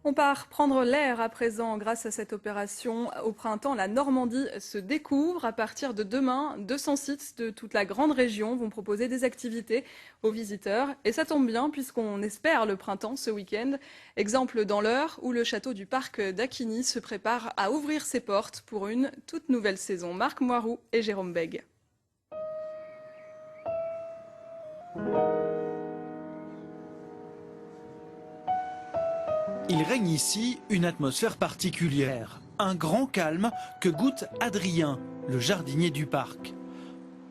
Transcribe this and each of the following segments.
On part prendre l'air à présent grâce à cette opération. Au printemps, la Normandie se découvre. À partir de demain, 200 sites de toute la grande région vont proposer des activités aux visiteurs. Et ça tombe bien puisqu'on espère le printemps ce week-end. Exemple dans l'Eure où le château du parc d'Acquigny se prépare à ouvrir ses portes pour une toute nouvelle saison. Marc Moiroux et Jérôme Bègue. Il règne ici une atmosphère particulière, un grand calme que goûte Adrien, le jardinier du parc.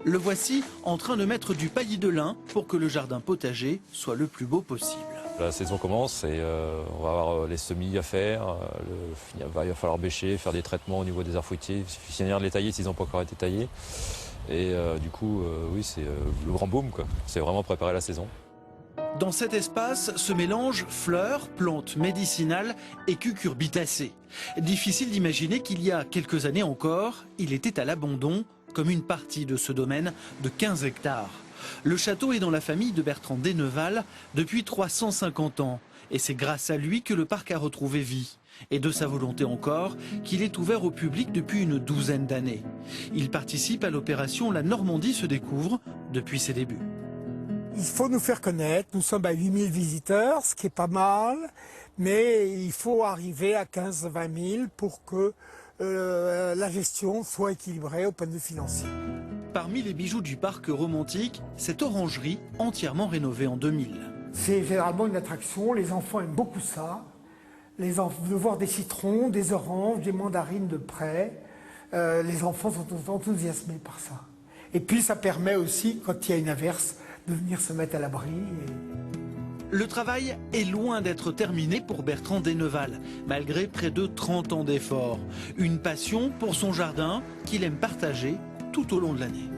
Le voici en train de mettre du paillis de lin pour que le jardin potager soit le plus beau possible. La saison commence et on va avoir les semis à faire, il va falloir bêcher, faire des traitements au niveau des arbres fruitiers, il suffit de les tailler s'ils n'ont pas encore été taillés. Et du coup, oui, c'est le grand boom, quoi. C'est vraiment préparer la saison. Dans cet espace se mélangent fleurs, plantes médicinales et cucurbitacées. Difficile d'imaginer qu'il y a quelques années encore, il était à l'abandon, comme une partie de ce domaine de 15 hectares. Le château est dans la famille de Bertrand Desneval depuis 350 ans. Et c'est grâce à lui que le parc a retrouvé vie. Et de sa volonté encore, qu'il est ouvert au public depuis une douzaine d'années. Il participe à l'opération La Normandie se découvre depuis ses débuts. Il faut nous faire connaître, nous sommes à 8000 visiteurs, ce qui est pas mal, mais il faut arriver à 15-20 000 pour que la gestion soit équilibrée au point de vue financier. Parmi les bijoux du parc romantique, cette orangerie entièrement rénovée en 2000. C'est généralement une attraction, les enfants aiment beaucoup ça, de voir des citrons, des oranges, des mandarines de près, les enfants sont enthousiasmés par ça. Et puis ça permet aussi, quand il y a une averse, de venir se mettre à l'abri. Le travail est loin d'être terminé pour Bertrand Desneval, malgré près de 30 ans d'efforts. Une passion pour son jardin qu'il aime partager tout au long de l'année.